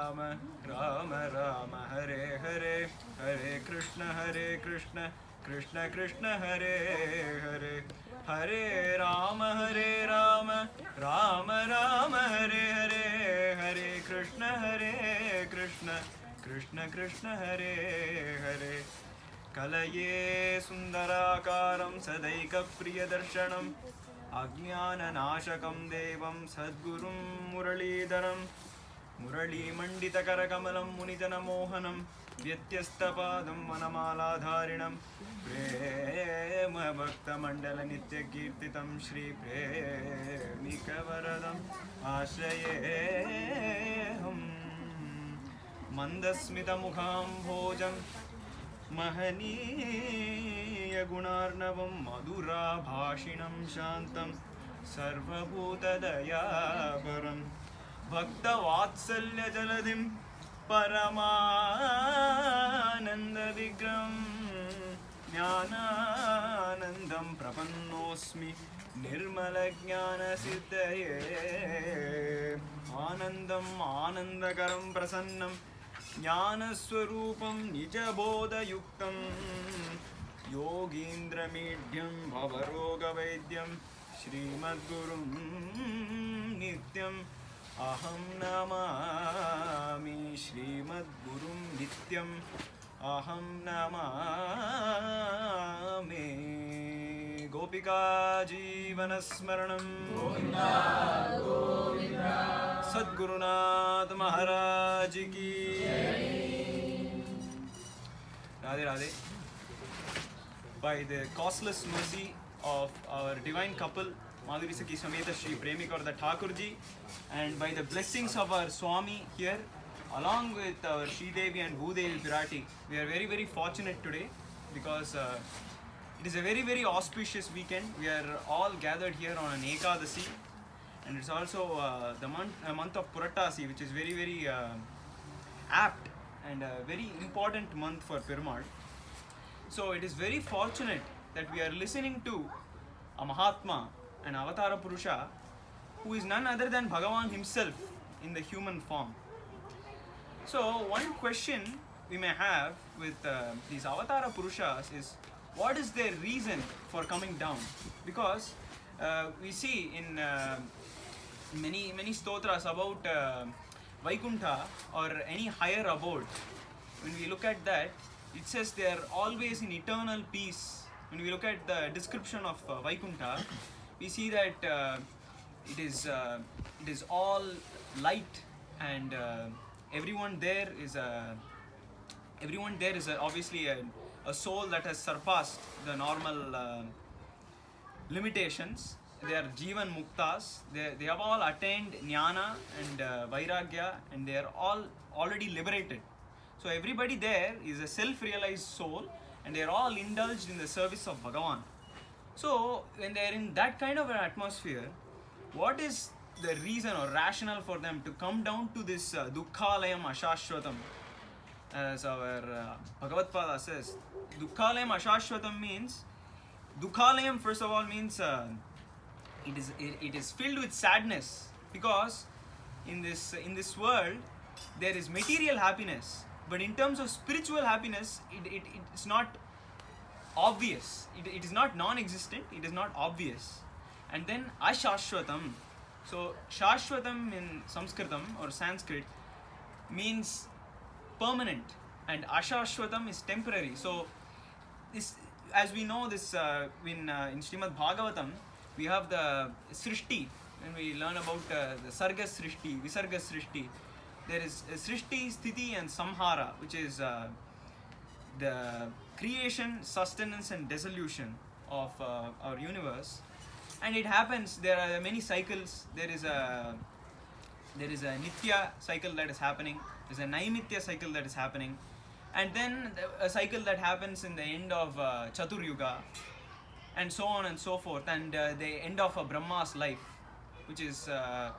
Rama Rama Hare Hare, Hare Krishna, Krishna Krishna Hare Hare, Hare Rama, Rama Rama Hare Hare, Hare Krishna, Krishna Krishna Hare Hare. Kalaye Sundarakaram Sadaikapriyadarsanam Ajnananashakam Devam Sadgurum Muralidharam Murali Manditakarakamalam Munijanamohanam Vyatyastapadam Vanamaladharinam Prema Bhakta Mandala Nitya Kirtitam Shri Premikavaradam Ashrayeham Mandasmita Mukham Bhojam Mahaniya Gunarnavam Madhura Bhashinam Shantam Sarvabhutadayaparam Bhakta Vatsalya Jaladim Paramananda Vigram Jnananandam Prapannosmi Nirmala Jnana Siddhaye Anandam Anandakaram Prasannam Jnanaswarupam Nijabodhayuktam Yogindramidhyam Bhavarogavaidyam Srimadgurum Nityam Aham Namami Srimadgurum Nityam Aham Namami Gopika Jeevanasmaranam Govinda Govinda Sadgurunath Maharaj Ki Radhe Radhe. By the causeless mercy of our divine couple Madhuri Sakhi Sameta Shri Premikavarada Thakurji, and by the blessings of our Swami here along with our Sridevi and Bhudevi Pirati, we are very very fortunate today because it is a very very auspicious weekend. We are all gathered here on an Ekadasi, and it's also the month of Puratasi, which is very very apt and a very important month for Perumal. So it is very fortunate that we are listening to a Mahatma, an Avatara Purusha, who is none other than Bhagavan himself in the human form. So one question we may have with these Avatara Purushas is, what is their reason for coming down? Because we see in many stotras about Vaikuntha or any higher abode, when we look at that, it says they are always in eternal peace. When we look at the description of Vaikuntha, we see that it is all light, and everyone there is obviously a soul that has surpassed the normal limitations. They are Jivan Muktas. They have all attained Jnana and Vairagya, and they are all already liberated. So everybody there is a self-realized soul, and they are all indulged in the service of Bhagavan. So when they are in that kind of an atmosphere, what is the reason or rationale for them to come down to this Dukkhalayam Ashashvatam? As our Bhagavad-pada says, Dukkhalayam Ashashvatam means, Dukkhalayam first of all means it is filled with sadness, because in this world there is material happiness, but in terms of spiritual happiness, it's not obvious. It is not non-existent, it is not obvious. And then Ashashvatam. So Shashvatam in Sanskritam or Sanskrit means permanent, and Ashashvatam is temporary. So this, as we know this in Srimad Bhagavatam, we have the Srishti. When we learn about the Sarga Srishti, Visarga Srishti, there is Srishti, Sthiti and Samhara, which is the creation, sustenance and dissolution of our universe. And it happens, there are many cycles. There is a Nitya cycle that is happening, there is a Naimitya cycle that is happening, and then a cycle that happens in the end of Chatur Yuga, and so on and so forth, and the end of a Brahma's life, which is I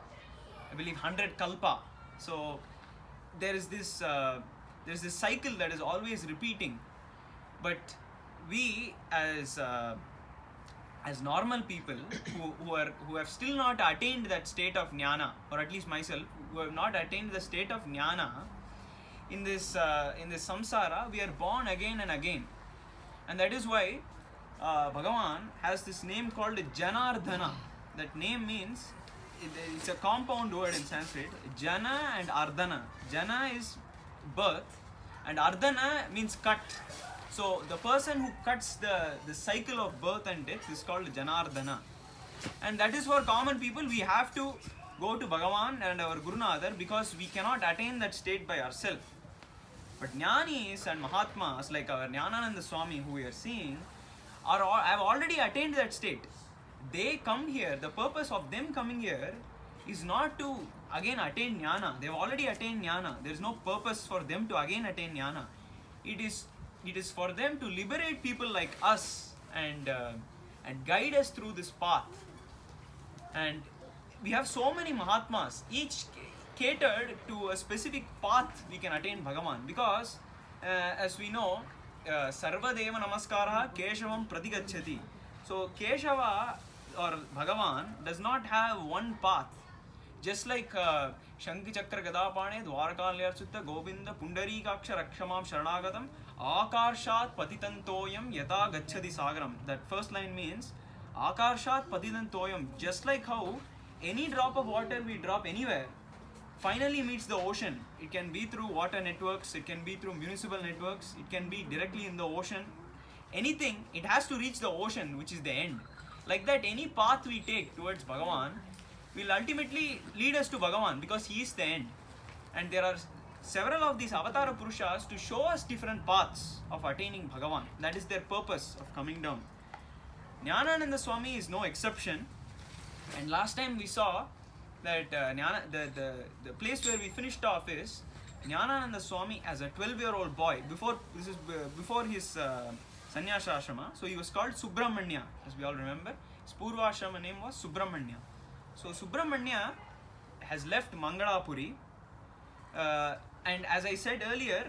believe 100 Kalpa. So there is this cycle that is always repeating. But we as normal people who have still not attained that state of jnana, or at least myself, who have not attained the state of jnana, in this samsara, we are born again and again. And that is why Bhagavan has this name called Janardhana. That name means, it's a compound word in Sanskrit, Jana and Ardhana. Jana is birth and Ardhana means cut. So the person who cuts the cycle of birth and death is called Janardhana. And that is for common people. We have to go to Bhagavan and our Gurunadhar because we cannot attain that state by ourselves. But Jnanis and Mahatmas like our Jnanananda Swami who we are seeing have already attained that state. They come here, the purpose of them coming here is not to again attain Jnana. They have already attained Jnana. There is no purpose for them to again attain Jnana. It is for them to liberate people like us and guide us through this path. And we have so many Mahatmas, each catered to a specific path we can attain Bhagavan. Because as we know, Sarvadeva Namaskara Keshavam Pratigachati. So Keshava or Bhagavan does not have one path. Just like Shanki Chakra Gadapane, Dwarakalyar Sutta, Govinda, Pundarikaksha Rakshamam Sharanagatam, Akarshat Patitantoyam Yata Gachadi Sagaram. That first line means Akarshat Patitantoyam. Just like how any drop of water we drop anywhere finally meets the ocean. It can be through water networks, it can be through municipal networks, it can be directly in the ocean. Anything, it has to reach the ocean, which is the end. Like that, any path we take towards Bhagavan will ultimately lead us to Bhagavan because he is the end. And there are several of these Avatara Purushas to show us different paths of attaining Bhagavan. That is their purpose of coming down. Jnanananda Swami is no exception. And last time we saw that the place where we finished off is Jnanananda Swami as a 12-year-old boy. Before his sannyasa ashrama. So he was called Subramanya, as we all remember. His Purva ashrama name was Subramanya. So Subramanya has left Mangalapuri, and as I said earlier,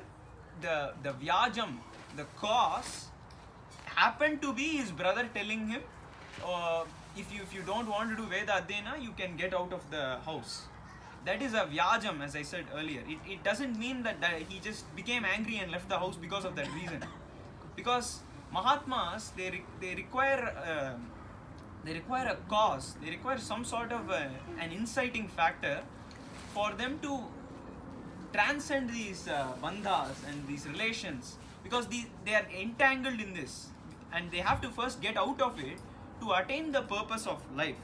the Vyajam, the cause, happened to be his brother telling him, if you don't want to do Veda Adhyayana, you can get out of the house. That is a Vyajam, as I said earlier. It doesn't mean that he just became angry and left the house because of that reason. Because Mahatmas, they require a cause, they require some sort of an inciting factor for them to transcend these bandhas and these relations, because they are entangled in this and they have to first get out of it to attain the purpose of life.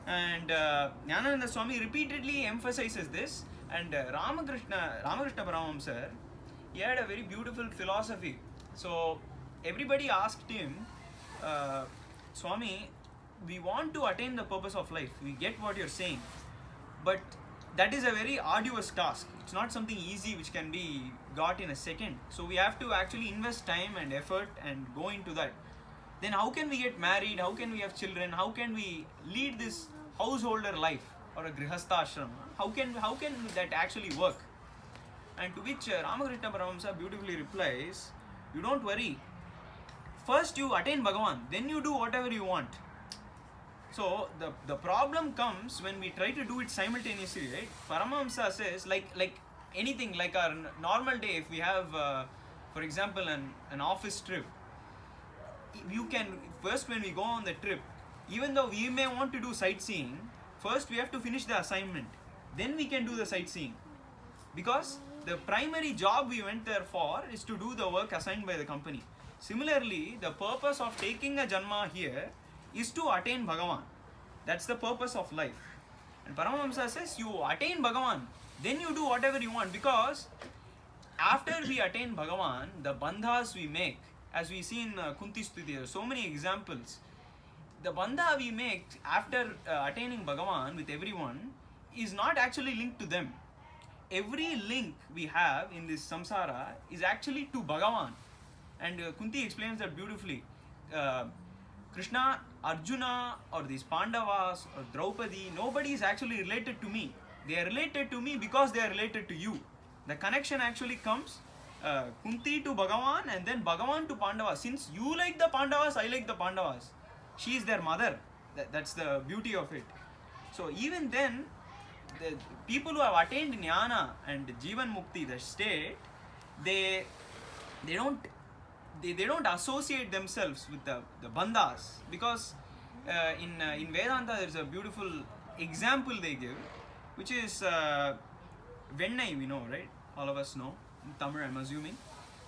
And Jnanananda Swami repeatedly emphasizes this, and Ramakrishna Paramahamsa, he had a very beautiful philosophy. So everybody asked him, Swami, we want to attain the purpose of life. We get what you're saying, but that is a very arduous task. It's not something easy which can be got in a second. So we have to actually invest time and effort and go into that. Then how can we get married? How can we have children? How can we lead this householder life or a grihastha ashrama? How can that actually work? And to which Ramakrishna Paramahamsa beautifully replies, you don't worry. First you attain Bhagavan, then you do whatever you want. So the problem comes when we try to do it simultaneously, right? Paramahamsa says, like anything, like our normal day, if we have, for example, an office trip, you can, first when we go on the trip, even though we may want to do sightseeing, first we have to finish the assignment. Then we can do the sightseeing. Because the primary job we went there for is to do the work assigned by the company. Similarly, the purpose of taking a janma here is to attain Bhagavan. That's the purpose of life. And Paramahamsa says, you attain Bhagavan, then you do whatever you want. Because after we attain Bhagavan, the bandhas we make, as we see in Kunti Stuti, there are so many examples. The bandha we make after attaining Bhagavan with everyone is not actually linked to them. Every link we have in this samsara is actually to Bhagavan. And Kunti explains that beautifully. Krishna, Arjuna, or these Pandavas, or Draupadi, nobody is actually related to me. They are related to me because they are related to you. The connection actually comes Kunti to Bhagavan and then Bhagavan to Pandavas. Since you like the Pandavas, I like the Pandavas. She is their mother. That's the beauty of it. So even then, the people who have attained jnana and Jivan Mukti, the state, they they don't they don't associate themselves with the bandhas, because in Vedanta there is a beautiful example they give, which is Vennai, we know, right? All of us know. In Tamil, I'm assuming.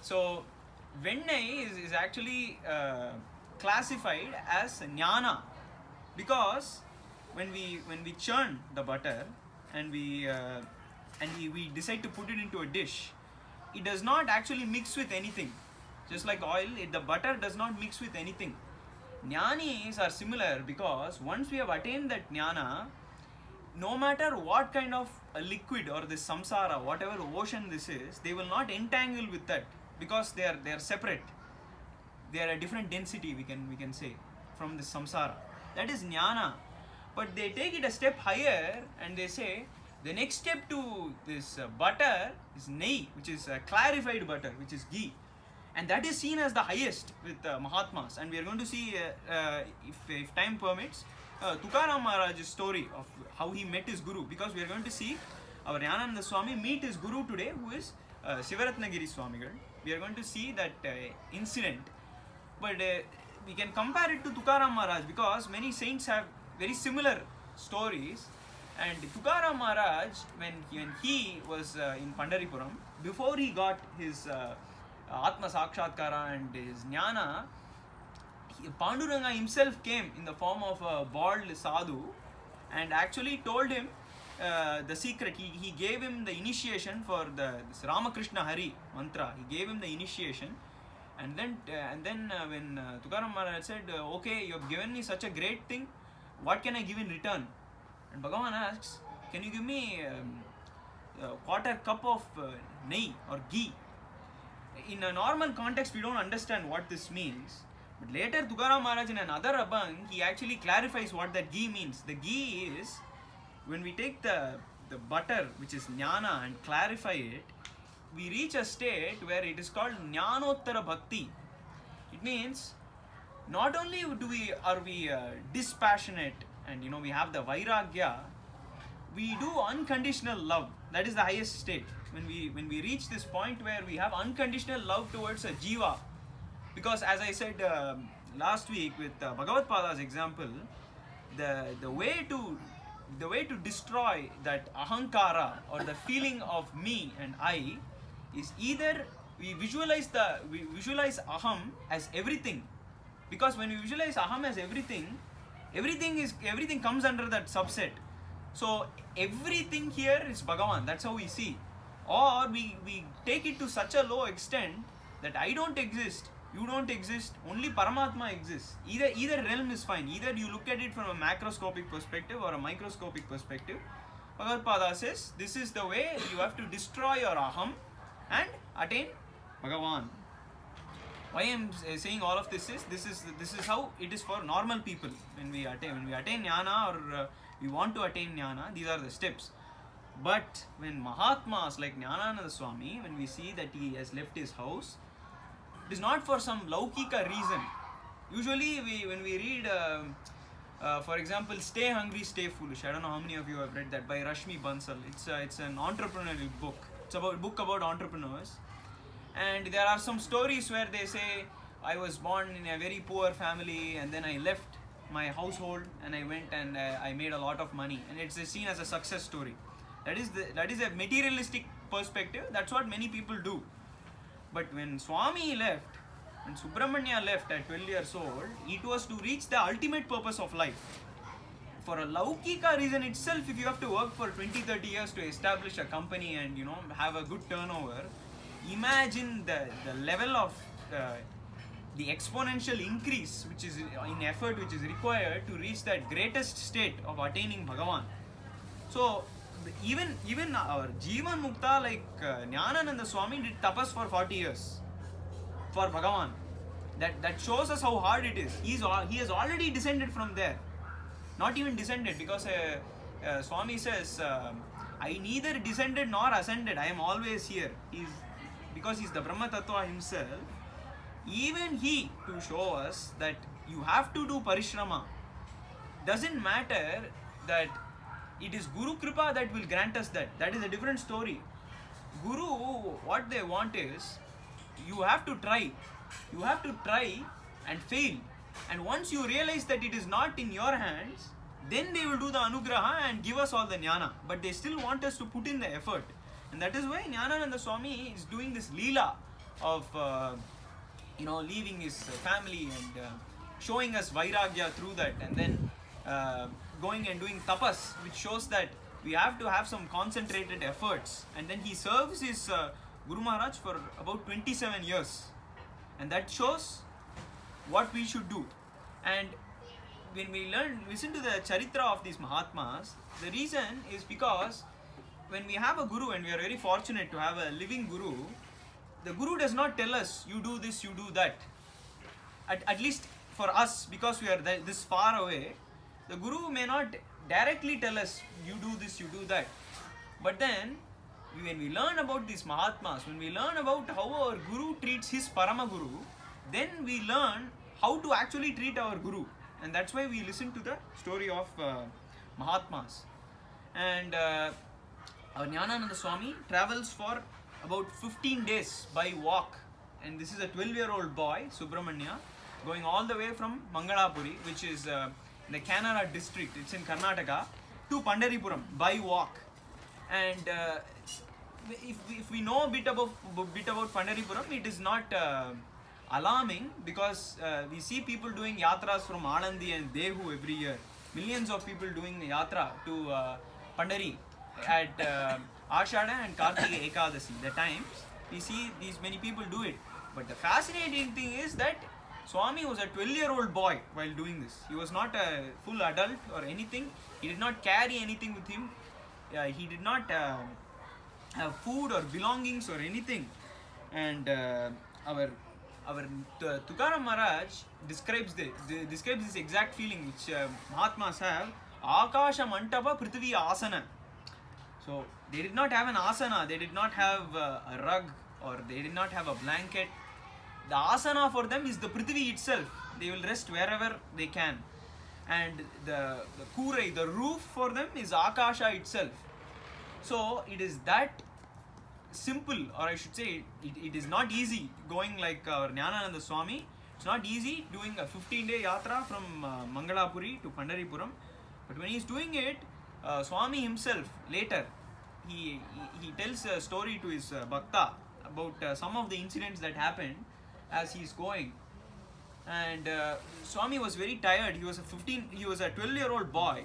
So, Vennai is actually classified as jnana, because when we churn the butter and we decide to put it into a dish, it does not actually mix with anything. Just like oil, the butter does not mix with anything. Jnanis are similar, because once we have attained that jnana, no matter what kind of a liquid or this samsara, whatever ocean this is, they will not entangle with that, because they are separate. They are a different density, we can say, from the samsara. That is jnana. But they take it a step higher and they say the next step to this butter is nehi, which is clarified butter, which is ghee. And that is seen as the highest with Mahatmas. And we are going to see, if time permits, Tukaram Maharaj's story of how he met his guru, because we are going to see our Jnananda Swami meet his guru today, who is Sivaratnagiri Swamigal. We are going to see that incident. But we can compare it to Tukaram Maharaj, because many saints have very similar stories. And Tukaram Maharaj, when he was in Pandaripuram, before he got his Atma Sakshatkara and his Jnana, Panduranga himself came in the form of a bald sadhu and actually told him the secret. He gave him the initiation for this Ramakrishna Hari mantra. He gave him the initiation. And then when Tukaram Maharaj said, okay, you have given me such a great thing, what can I give in return? And Bhagavan asks, can you give me a quarter cup of nehi or ghee? In a normal context, we don't understand what this means. But later, Tukaram Maharaj in another Abhang, he actually clarifies what that ghee means. The ghee is, when we take the butter, which is jnana, and clarify it, we reach a state where it is called Jnanottara Bhakti. It means, not only are we dispassionate and we have the Vairagya, we do unconditional love. That is the highest state. When we reach this point where we have unconditional love towards a jiva, because as I said last week with Bhagavad Pada's example, the way to destroy that ahankara or the feeling of me and I is either we visualize aham as everything, because when we visualize aham as everything comes under that subset. So everything here is Bhagavan. That's how we see. Or we take it to such a low extent that I don't exist, you don't exist, only Paramatma exists. Either realm is fine. Either you look at it from a macroscopic perspective or a microscopic perspective. Bhagavad Pada says this is the way you have to destroy your aham and attain Bhagavan. Why I am saying all of this is this is how it is for normal people. When we attain jnana or we want to attain jnana, these are the steps. But when Mahatmas like Jnanananda Swami, when we see that he has left his house, it is not for some laukika reason. Usually when we read, for example, Stay Hungry, Stay Foolish. I don't know how many of you have read that by Rashmi Bansal. It's an entrepreneurial book. It's a book about entrepreneurs. And there are some stories where they say, I was born in a very poor family and then I left my household and I went and I made a lot of money. And it's seen as a success story. That is a materialistic perspective. That's what many people do. But when Swami left, when Subramanya left at 12 years old, it was to reach the ultimate purpose of life. For a laukika reason itself, if you have to work for 20-30 years to establish a company and have a good turnover, imagine the level of the exponential increase which is in effort which is required to reach that greatest state of attaining Bhagavan. So even our Jivan Mukta like Jnanananda Swami did tapas for 40 years for Bhagavan. That shows us how hard it is. He has already descended from there. Not even descended, because Swami says, I neither descended nor ascended. I am always here. Because he's the Brahma Tattva himself. Even he, to show us that you have to do parishrama. Doesn't matter that it is Guru Kripa that will grant us that. That is a different story. Guru, what they want is, you have to try. You have to try and fail. And once you realize that it is not in your hands, then they will do the anugraha and give us all the jnana. But they still want us to put in the effort. And that is why Jnanananda Swami is doing this leela of leaving his family and showing us vairagya through that, and then going and doing tapas, which shows that we have to have some concentrated efforts. And then he serves his Guru Maharaj for about 27 years, and that shows what we should do. And when we listen to the charitra of these Mahatmas, the reason is because when we have a Guru, and we are very fortunate to have a living Guru, the Guru does not tell us, you do this, you do that. At least for us, because we are this far away, the Guru may not directly tell us, you do this, you do that. But then, when we learn about these Mahatmas, when we learn about how our Guru treats his Parama Guru, then we learn how to actually treat our Guru. And that's why we listen to the story of Mahatmas. And our Jnanananda Swami travels for about 15 days by walk. And this is a 12-year-old boy, Subramanya, going all the way from Mangalapuri, which is in the Kannada district, it's in Karnataka, to Pandaripuram by walk. And if we know a bit about Pandaripuram, it is not alarming, because we see people doing yatras from Alandi and Dehu every year. Millions of people doing the yatra to Pandari at Ashada and Kartika Ekadasi. The times we see these many people do it. But the fascinating thing is that Swami was a 12-year-old boy while doing this. He was not a full adult or anything. He did not carry anything with him. He did not have food or belongings or anything. And our Tukaram Maharaj describes this exact feeling which Mahatmas have. Akasha Mantapa Prithvi Asana. So they did not have an asana. They did not have a rug, or they did not have a blanket. The asana for them is the Prithvi itself. They will rest wherever they can. And the kurai, the roof for them is Akasha itself. So it is that simple, or I should say, it is not easy going like our Jnanananda Swami. It's not easy doing a 15-day yatra from Mangalapuri to Pandaripuram. But when he is doing it, Swami himself later, he tells a story to his bhakta about some of the incidents that happened as he is going. And Swami was very tired. He was a 12-year-old boy.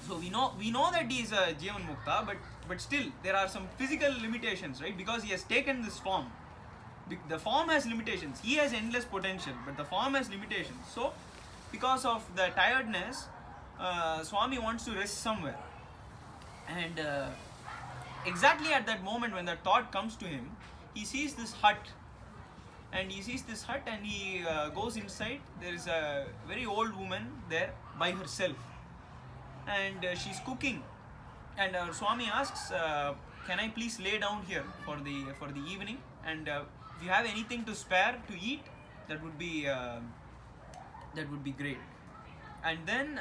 So we know that he is a Jivan Mukta, but still there are some physical limitations, right? Because he has taken this form. The form has limitations. He has endless potential, but the form has limitations. So because of the tiredness, Swami wants to rest somewhere. And exactly at that moment when that thought comes to him, he sees this hut. And he goes inside. There is a very old woman there by herself. And she's cooking. And our Swami asks, can I please lay down here for the evening? And if you have anything to spare to eat, that would be great. And then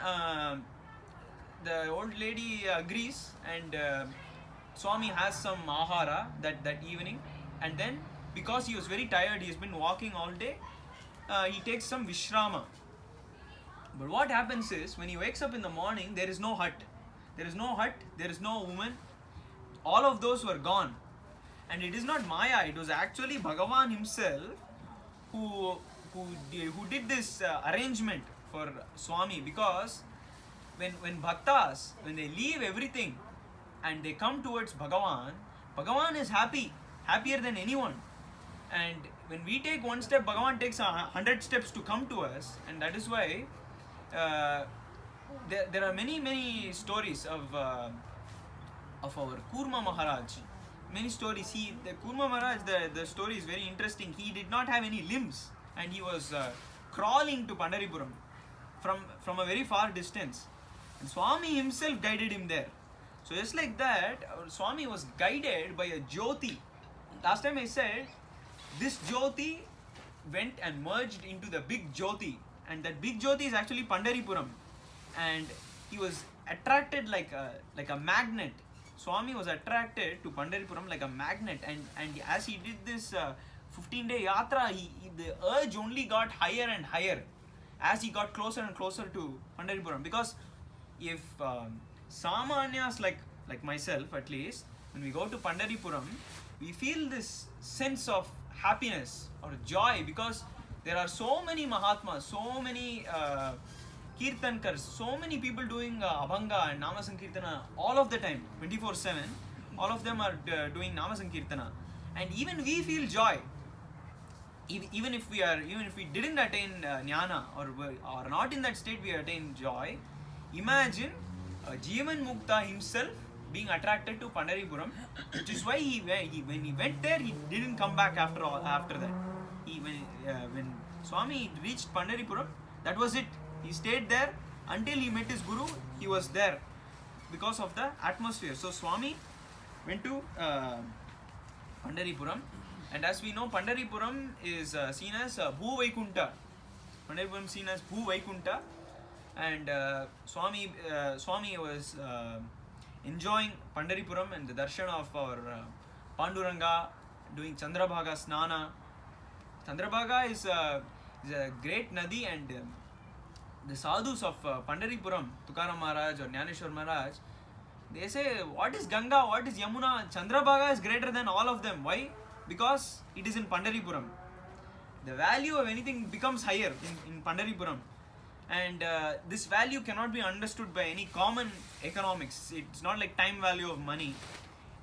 the old lady agrees, and Swami has some ahara that evening. And then, because he was very tired, he has been walking all day, he takes some vishrama. But what happens is, when he wakes up in the morning, there is no hut. There is no hut, there is no woman. All of those were gone. And it is not Maya, it was actually Bhagavan himself who did this arrangement for Swami. Because when bhaktas, when they leave everything and they come towards Bhagavan, Bhagavan is happier than anyone. And when we take one step, Bhagavan takes 100 steps to come to us. And that is why there are many stories of our Kurma Maharaj. Many stories. The Kurma Maharaj, the story is very interesting. He did not have any limbs, and he was crawling to Pandaripuram from a very far distance. And Swami himself guided him there. So just like that, our Swami was guided by a Jyoti. Last time I said, this Jyoti went and merged into the big Jyoti. And that big Jyoti is actually Pandaripuram. And he was attracted like a magnet. Swami was attracted to Pandaripuram like a magnet, and as he did this 15-day yatra, the urge only got higher and higher as he got closer and closer to Pandaripuram. Because if Samanyas like myself at least, when we go to Pandaripuram, we feel this sense of happiness or joy, because there are so many Mahatmas, so many Kirtankars, so many people doing Abhanga and Nama Sankirtana all of the time, 24/7. All of them are doing Nama Sankirtana, and even we feel joy. Even if we didn't attain jnana, or not in that state, we attain joy. Imagine Jeevan Mukta himself being attracted to Pandaripuram, which is why when he went there, he didn't come back after that. When Swami reached Pandaripuram, that was it. He stayed there until he met his Guru. He was there because of the atmosphere. So Swami went to Pandaripuram, and as we know, Pandaripuram is seen as Bhu Vaikunta. Pandaripuram is seen as Bhu Vaikunta, and Swami was enjoying Pandaripuram and the darshan of our Panduranga, doing Chandrabhaga Snana. Chandrabhaga is a great nadi, and the sadhus of Pandaripuram, Tukaram Maharaj or Jnaneshwar Maharaj, they say, what is Ganga, what is Yamuna? Chandrabhaga is greater than all of them. Why? Because it is in Pandaripuram. The value of anything becomes higher in Pandaripuram. And this value cannot be understood by any common economics. It's not like time value of money.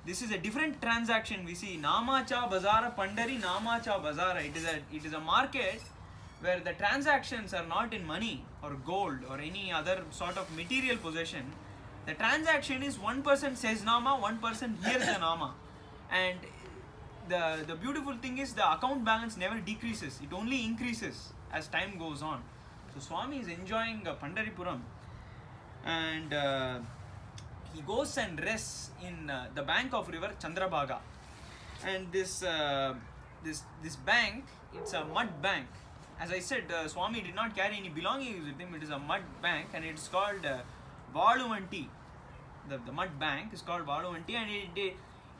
This is a different transaction. We see Namacha Bazara Pandari Namacha Bazara. It is a market where the transactions are not in money or gold or any other sort of material possession. The transaction is one person says Nama, one person hears the Nama. And the beautiful thing is the account balance never decreases. It only increases as time goes on. So Swami is enjoying Pandaripuram, and he goes and rests in the bank of river Chandrabhaga. And this bank, it's a mud bank. As I said, Swami did not carry any belongings with him. It is a mud bank, and it's called Valuvanti. The mud bank is called Valuvanti, and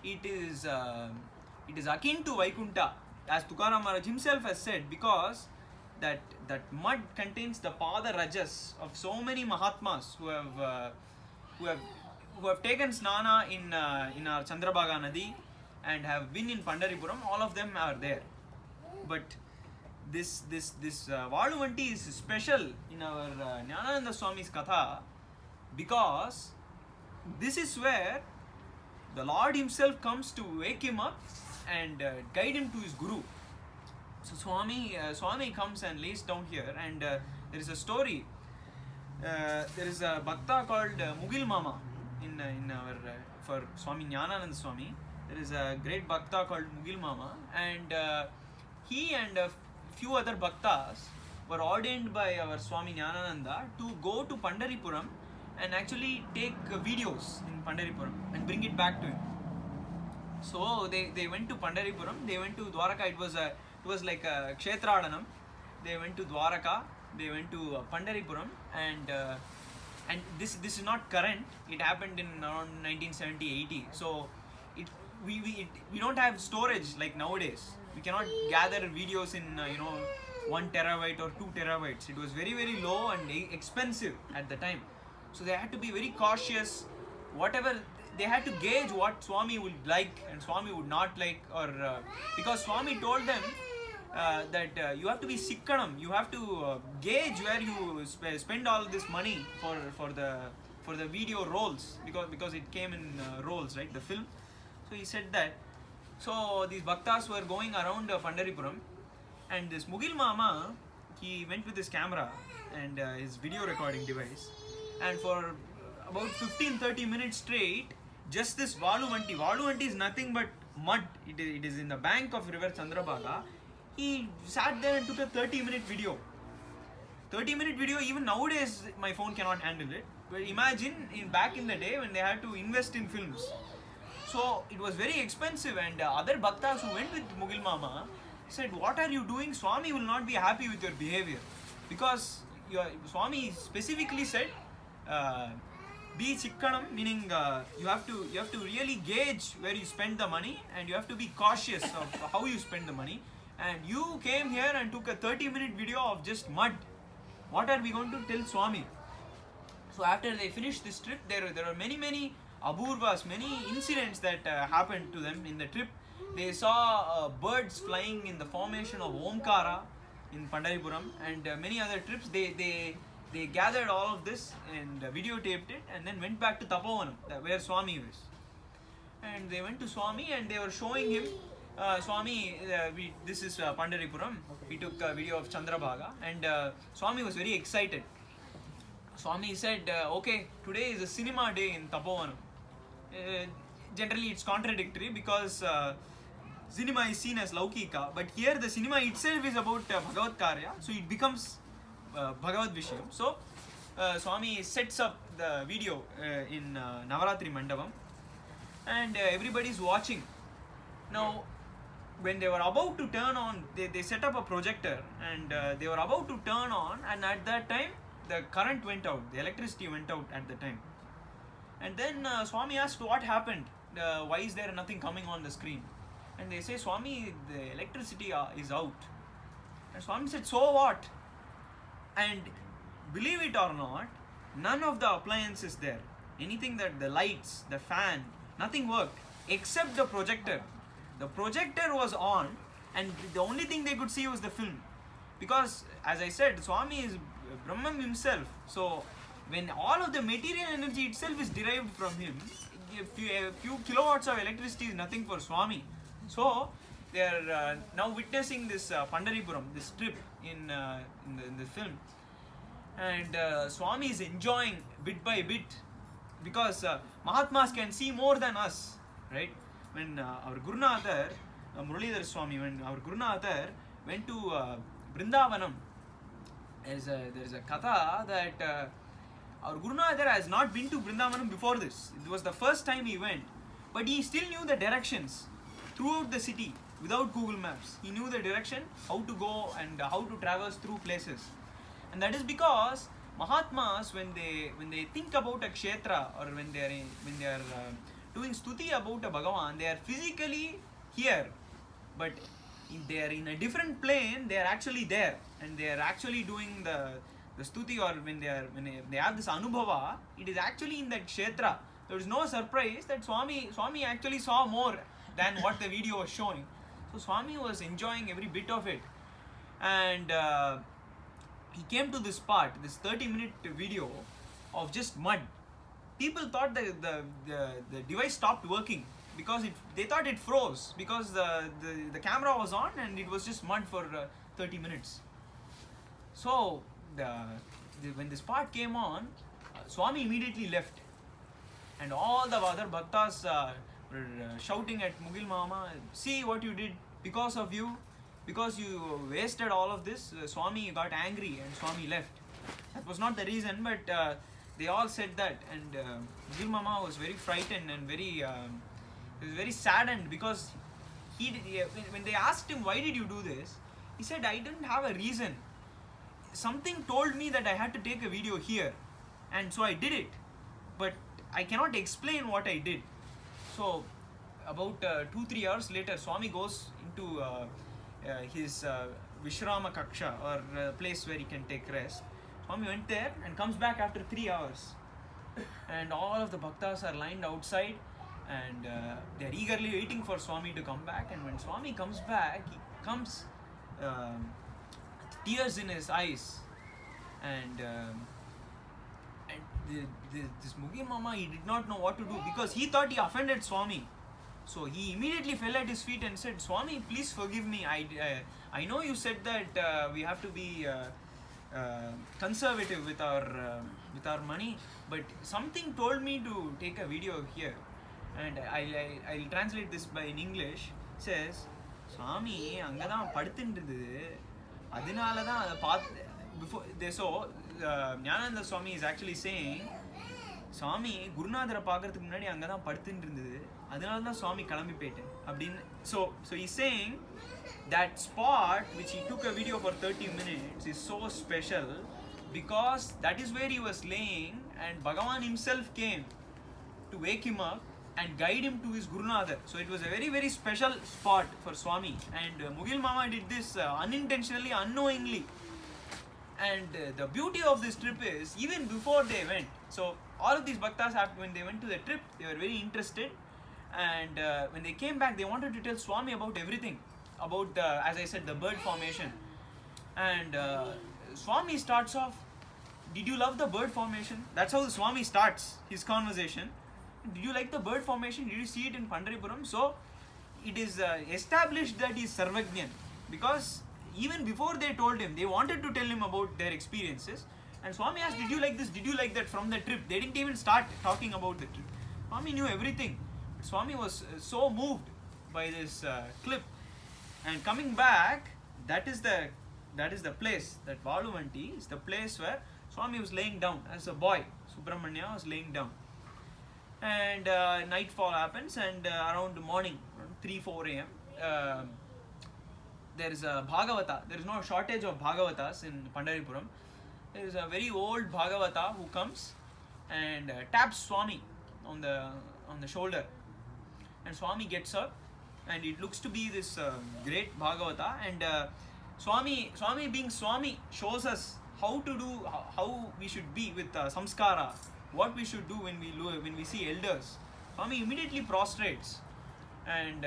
it is akin to Vaikunta, as Tukaram Maharaj himself has said, because that mud contains the Pada Rajas of so many Mahatmas who have taken snana in our Chandrabhaga Nadi and have been in Pandaripuram. All of them are there. But this Valuvanti is special in our Jnanananda Swami's Katha, because this is where the Lord himself comes to wake him up and guide him to his Guru. So Swami comes and lays down here, and there is a story. There is a Bhakta called Mugil Mama in our for Swami Jnanananda Swami. There is a great Bhakta called Mugil Mama, and he and a few other Bhaktas were ordained by our Swami Jnanananda to go to Pandaripuram and actually take videos in Pandaripuram and bring it back to him. So they went to Pandaripuram, they went to Dwaraka. It was like a Kshetradanam. They went to Dwaraka, they went to Pandaripuram, and this is not current. It happened in around 1970-80. So we don't have storage like nowadays. We cannot gather videos in 1 terabyte or 2 terabytes. It was very, very low and expensive at the time. So they had to be very cautious. Whatever they had to gauge what Swami would like and Swami would not like, or because Swami told them that you have to be sikkanam. You have to gauge where you spend all this money for the video rolls, because it came in rolls, right? The film. So he said that. So these bhaktas were going around Pandaripuram, and this Mugil Mama, he went with his camera and his video recording device, and for about 15-30 minutes straight, just this Valuvanti. Valuvanti is nothing but mud. It is in the bank of river Chandrabhaga. He sat there and took a 30-minute video. 30-minute video, even nowadays my phone cannot handle it. But imagine back in the day when they had to invest in films. So it was very expensive, and other bhaktas who went with Mugil Mama said, "What are you doing? Swami will not be happy with your behavior." Because Swami specifically said, be chikkanam, meaning you have to really gauge where you spend the money, and you have to be cautious of how you spend the money. And you came here and took a 30-minute video of just mud. What are we going to tell Swami? So after they finished this trip, there were many abhurvas, many incidents that happened to them in the trip. They saw birds flying in the formation of Omkara in Pandaripuram, and many other trips. They gathered all of this and videotaped it, and then went back to Tapovanam, where Swami is. And they went to Swami and they were showing him, Swami, this is Pandaripuram. We took a video of Chandrabhaga, and Swami was very excited. Swami said, okay, today is a cinema day in Tapovanam. Generally it's contradictory, because cinema is seen as Laukika, but here the cinema itself is about Bhagavad Karya, so it becomes Bhagavad Vishayam. So Swami sets up the video in Navaratri Mandapam, and everybody is watching. Now, when they were about to turn on, they set up a projector, and they were about to turn on, and at that time the current went out, the electricity went out at the time. And then Swami asked what happened, why is there nothing coming on the screen? And they say, Swami, the electricity is out. And Swami said, so what? And believe it or not, none of the appliances there, anything, that the lights, the fan, nothing worked except the projector. The projector was on, and the only thing they could see was the film. Because, as I said, Swami is Brahman himself. So when all of the material energy itself is derived from him, a few kilowatts of electricity is nothing for Swami. So they are now witnessing this Pandaripuram, this trip in the film, and Swami is enjoying bit by bit, because Mahatmas can see more than us, right? When our Gurunathar, Muralidhar Swami, when our Gurunathar went to Brindavanam, there is a katha that our Gurunathar has not been to Brindavanam before this. It was the first time he went, but he still knew the directions throughout the city without Google Maps. He knew the direction, how to go and how to traverse through places. And that is because Mahatmas, when they think about a kshetra, or when they are doing stuti about a Bhagavan, they are physically here, but they are in a different plane. They are actually there, and they are actually doing the stuti, or when they have this anubhava, it is actually in that kshetra. There is no surprise that Swami actually saw more than what the video was showing. So Swami was enjoying every bit of it, and he came to this part, this 30-minute video of just mud. People thought that the device stopped working, because they thought it froze, because the camera was on and it was just mud for 30 minutes. So when this part came on, Swami immediately left, and all the other bhaktas were shouting at Mugil Mama, see what you did, because of you, because you wasted all of this. Swami got angry and Swami left. That was not the reason, but they all said that, and Mugil Mama was very frightened and he was very saddened, because when they asked him, why did you do this, he said, I didn't have a reason. Something told me that I had to take a video here, and so I did it, but I cannot explain what I did. So about 2-3 hours later, Swami goes into his Vishrama Kaksha, or place where he can take rest. Swami went there and comes back after 3 hours, and all of the bhaktas are lined outside, and they are eagerly waiting for Swami to come back. And when Swami comes back, he comes tears in his eyes, and this Mugil Mama, he did not know what to do, because he thought he offended Swami. So he immediately fell at his feet and said, Swami, please forgive me. I know you said that we have to be conservative with our money, but something told me to take a video here. And I'll translate this in English. It says, Swami, angadam padutindrudu, adinala da adha paathu. Before they saw, Jnananda Swami is actually saying, Swami, Gurunathara paakradhukku munadi anga dhaan padutindrundhudu, adinala dhaan Swami kalambi poiten appdin. So he's saying that spot which he took a video for 30 minutes is so special, because that is where he was laying and Bhagavan himself came to wake him up and guide him to his Gurunadar. So it was a very, very special spot for Swami. And Mugil Mama did this unintentionally, unknowingly. And the beauty of this trip is, even before they went, so all of these bhaktas, when they went to the trip, they were very interested. And when they came back, they wanted to tell Swami about everything. About, as I said, the bird formation. And Swami starts off, did you love the bird formation? That's how the Swami starts his conversation. Did you like the bird formation? Did you see it in Pandaripuram? So it is established that he is Sarvagyan, because even before they told him, they wanted to tell him about their experiences. And Swami asked, did you like this? Did you like that from the trip? They didn't even start talking about the trip. Swami knew everything. Swami was so moved by this clip. And coming back, that is the place, that Valuvanti is the place where Swami was laying down as a boy. Subramanya was laying down. And nightfall happens, and around the morning, around 3-4 a.m., there is a Bhagavata. There is no shortage of Bhagavatas in Pandaripuram. There is a very old Bhagavata who comes and taps Swami on the shoulder. And Swami gets up, and it looks to be this great Bhagavata. And Swami being Swami shows us how we should be with samskara, what we should do when we see elders. Swami immediately prostrates, and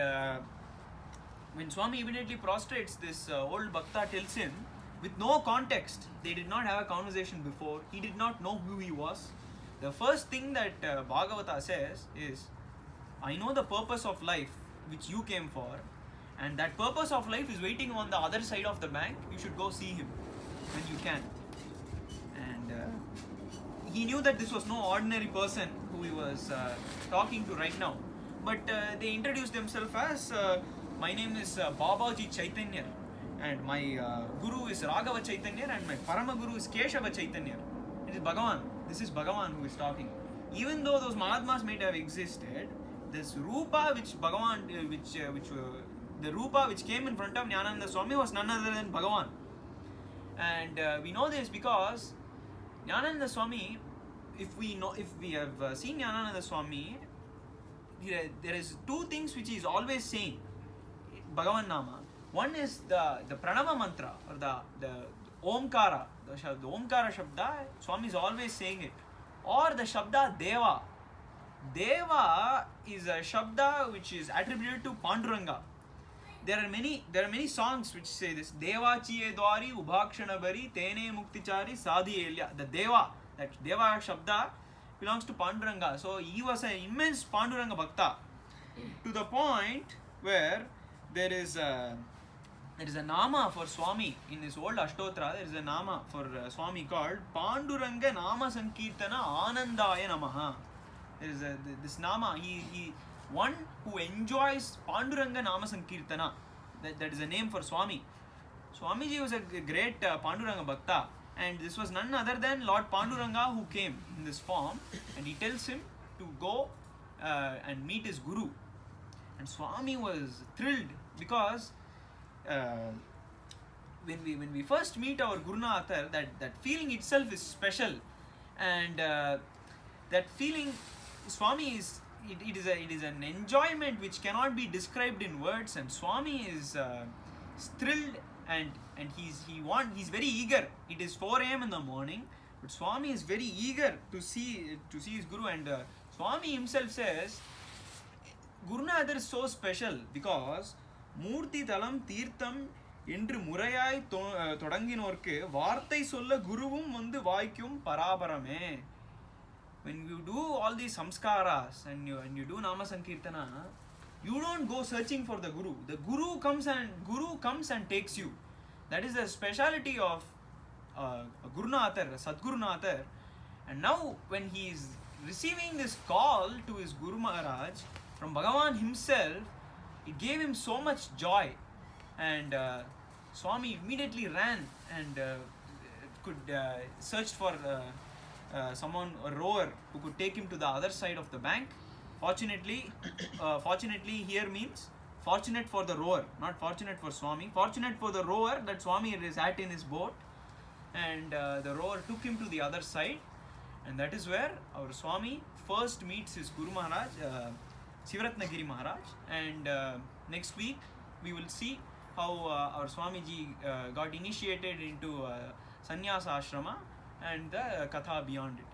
when Swami immediately prostrates, this old Bhakta tells him, with no context, they did not have a conversation before, he did not know who he was. The first thing that Bhagavata says is, I know the purpose of life which you came for, and that purpose of life is waiting on the other side of the bank. You should go see him when you can. And he knew that this was no ordinary person who he was talking to right now. But they introduced themselves as, my name is Babaji Chaitanya, and my Guru is Raghava Chaitanya, and my Parama Guru is Keshava Chaitanya. It is Bhagavan. This is Bhagavan who is talking. Even though those Mahatmas might have existed, this Rupa which Bhagavan, the Rupa which came in front of Jnanananda Swami was none other than Bhagavan. And we know this because Jnanananda Swami, if we have seen Jnanananda Swami, there is two things which he is always saying, Bhagavan Nama. One is the Pranama mantra, or the Omkara, the Omkara Shabda, Swami is always saying it. Or the Shabda Deva. Deva is a Shabda which is attributed to Panduranga. There are many songs which say this. Deva chiye dwari ubhakshana bari tene muktichari sadhi elya. The Deva, that Deva Shabda belongs to Panduranga. So he was an immense Panduranga Bhakta, to the point where there is a nama for Swami in this old Ashtotra. There is a nama for Swami called Panduranga Nama Sankirtana Anandaya Namaha. There is this nama. He one who enjoys Panduranga Nama Sankirtana. That is a name for Swami. Swamiji was a great Panduranga Bhakta, and this was none other than Lord Panduranga who came in this form, and he tells him to go and meet his Guru. And Swami was thrilled because when we first meet our Gurunathar, that feeling itself is special, and that feeling, Swami is it is an enjoyment which cannot be described in words. And Swami is thrilled, and he's very eager. It is 4 a.m. in the morning, but Swami is very eager to see his Guru. And Swami himself says, Gurunathar is so special because Murti Thalam Tirtham என்று முறையாய் தொடங்கினோர்க்கு வார்த்தை சொல்ல குருவும் வந்து வாய்க்கும் பராபரமே. When you do all these samskaras and you do Nama Sankirtana, you don't go searching for the Guru. The Guru comes and takes you. That is the speciality of Gurunathar, Sadgurunathar. And now when he is receiving this call to his Guru Maharaj from Bhagavan himself, it gave him so much joy. And Swami immediately ran and searched for someone, a rower, who could take him to the other side of the bank. Fortunately here means fortunate for the rower, not fortunate for Swami. Fortunate for the rower that Swami sat in his boat, and the rower took him to the other side. And that is where our Swami first meets his Guru Maharaj, Sivaratnagiri Maharaj. And next week we will see how our Swamiji got initiated into Sannyasa Ashrama and the Katha beyond it.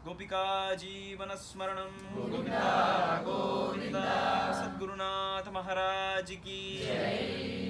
Gopika Jeevana Smaranam Govinda Govinda Sadgurunath Maharaj Ki Jai.